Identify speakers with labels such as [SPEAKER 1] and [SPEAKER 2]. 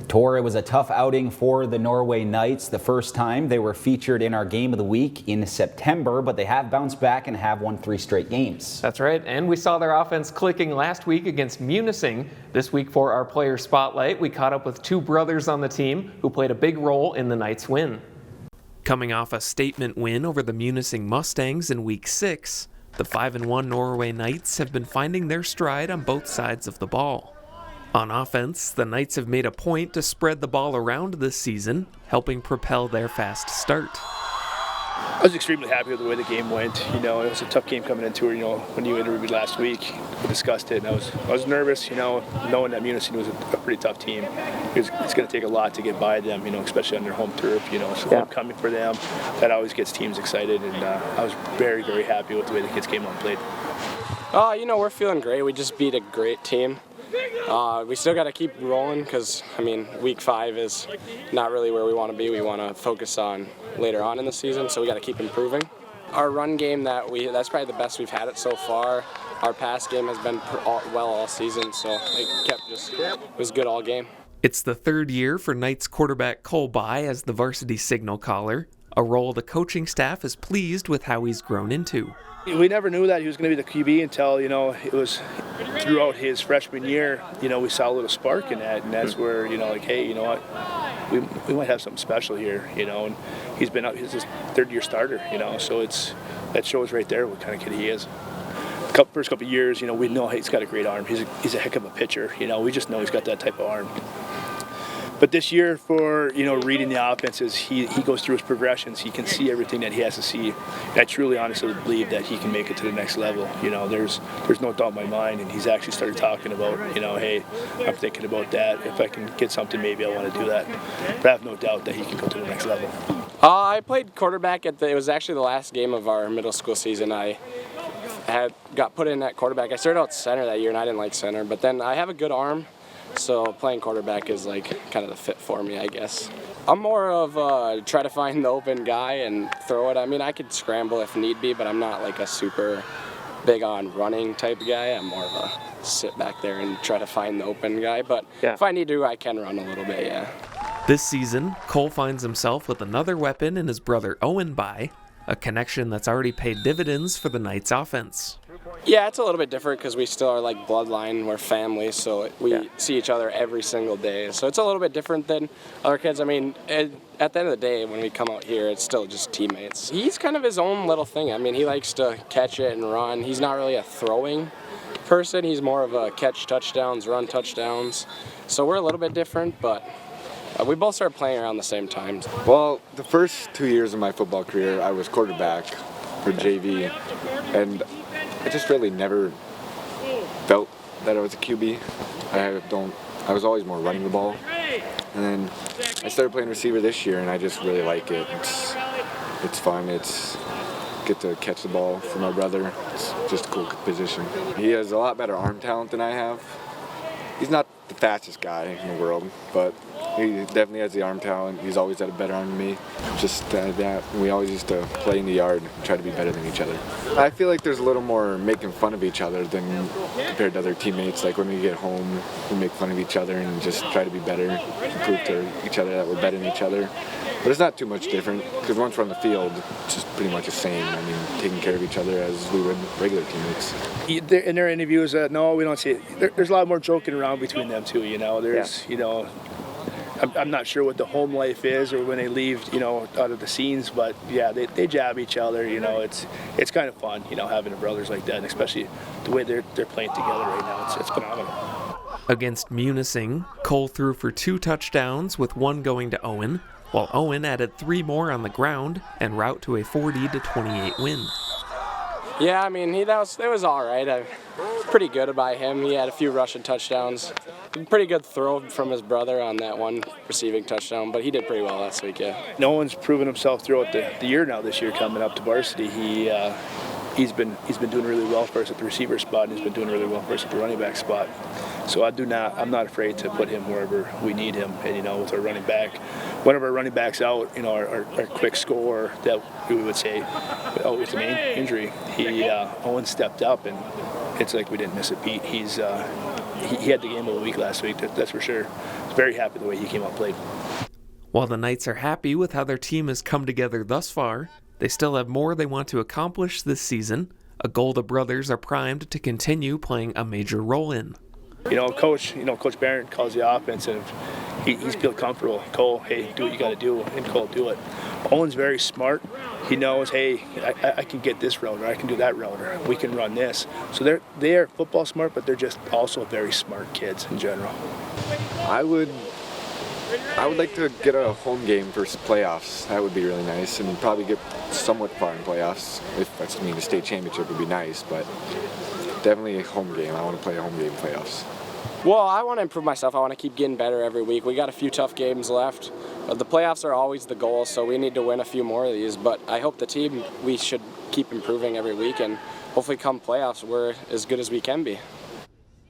[SPEAKER 1] Tor, it was a tough outing for the Norway-knights. The first time they were featured in our Game of the Week in September, but they have bounced back and have won 3 straight games.
[SPEAKER 2] That's right, and we saw their offense clicking last week against Munising. This week for our player spotlight, we caught up with 2 brothers on the team who played a big role in the Knights' win. Coming off a statement win over the Munising Mustangs in Week 6, the 5-1 Norway-knights have been finding their stride on both sides of the ball. On offense, the Knights have made a point to spread the ball around this season, helping propel their fast start.
[SPEAKER 3] I was extremely happy with the way the game went. It was a tough game coming into it. When you interviewed last week, we discussed it, and I was nervous. Knowing that Munising was a pretty tough team. It's going to take a lot to get by them. Especially on their home turf. So homecoming for them, that always gets teams excited. And I was very, very happy with the way the kids came out and played.
[SPEAKER 4] We're feeling great. We just beat a great team. We still got to keep rolling because, week 5 is not really where we want to be. We want to focus on later on in the season, so we got to keep improving. Our run game, that's probably the best we've had it so far. Our pass game has been well all season, so it was good all game.
[SPEAKER 2] It's the 3rd year for Knights quarterback Cole-baij as the varsity signal caller, a role the coaching staff is pleased with how he's grown into.
[SPEAKER 3] We never knew that he was going to be the QB until, it was throughout his freshman year, we saw a little spark in that, and that's where, hey, you know what, we might have something special here, and he's his 3rd year starter, so that shows right there what kind of kid he is. First couple of years, we know he's got a great arm. He's a heck of a pitcher, we just know he's got that type of arm. But this year, for reading the offenses, he goes through his progressions. He can see everything that he has to see. And I truly, honestly believe that he can make it to the next level. There's no doubt in my mind. And he's actually started talking about, hey, I'm thinking about that. If I can get something, maybe I want to do that. But I have no doubt that he can go to the next level.
[SPEAKER 4] I played quarterback it was actually the last game of our middle school season. I got put in at quarterback. I started out center that year, and I didn't like center. But then I have a good arm. So playing quarterback is kind of the fit for me, I guess. I'm more of try to find the open guy and throw it. I could scramble if need be, but I'm not like a super big on running type guy. I'm more of a sit back there and try to find the open guy. But if I need to, I can run a little bit, yeah.
[SPEAKER 2] This season, Cole finds himself with another weapon in his brother Owen Baij, a connection that's already paid dividends for the Knights' offense.
[SPEAKER 4] Yeah, it's a little bit different because we still are like bloodline, we're family, so we see each other every single day. So it's a little bit different than other kids. At the end of the day, when we come out here, it's still just teammates. He's kind of his own little thing. He likes to catch it and run. He's not really a throwing person. He's more of a catch touchdowns, run touchdowns. So we're a little bit different, but we both started playing around the same time.
[SPEAKER 5] Well, the first 2 years of my football career, I was quarterback for JV, and I just really never felt that I was a QB. I was always more running the ball. And then I started playing receiver this year, and I just really like it. It's fun. Get to catch the ball for my brother. It's just a cool position. He has a lot better arm talent than I have. He's not the fastest guy in the world, but he definitely has the arm talent. He's always had a better arm than me. Just that we always used to play in the yard and try to be better than each other. I feel like there's a little more making fun of each other than compared to other teammates. Like when we get home, we make fun of each other and just try to be better, prove to each other that we're better than each other. But it's not too much different because once we're on the field, it's just pretty much the same. Taking care of each other as we would regular teammates.
[SPEAKER 3] In their interviews, no, we don't see it. There's a lot more joking around between them too. I'm not sure what the home life is or when they leave, out of the scenes, but yeah, they jab each other. It's kind of fun, having brothers like that, and especially the way they're playing together right now. It's phenomenal.
[SPEAKER 2] Against Munising, Cole threw for 2 touchdowns, with 1 going to Owen, while Owen added 3 more on the ground en route to a 40-28 win.
[SPEAKER 4] Yeah, it was all right. Pretty good by him. He had a few rushing touchdowns. Pretty good throw from his brother on that one receiving touchdown, but he did pretty well last week, yeah.
[SPEAKER 3] No one's proven himself throughout the year now this year coming up to varsity. He's been doing really well for us at the receiver spot, and he's been doing really well for us at the running back spot. So I'm not afraid to put him wherever we need him. And with our running back, one of our running backs out, our quick score that we would say, with the main injury, Owen stepped up and it's like we didn't miss a beat. He had the game of the week last week, that's for sure. I was very happy the way he came out and played.
[SPEAKER 2] While the Knights are happy with how their team has come together thus far, they still have more they want to accomplish this season, a goal the brothers are primed to continue playing a major role in.
[SPEAKER 3] Coach Barron calls the offense, and he's feel comfortable. Cole, hey, do what you got to do, and Cole, do it. Owen's very smart. He knows, hey, I can get this route, or I can do that route, or we can run this. So they are football smart, but they're just also very smart kids in general.
[SPEAKER 5] I would like to get a home game for playoffs. That would be really nice, and probably get somewhat far in playoffs. If that's the state championship would be nice, but definitely a home game. I want to play a home game playoffs.
[SPEAKER 4] Well, I want to improve myself. I want to keep getting better every week. We got a few tough games left. The playoffs are always the goal, so we need to win a few more of these. But I hope the team, we should keep improving every week, and hopefully come playoffs, we're as good as we can be.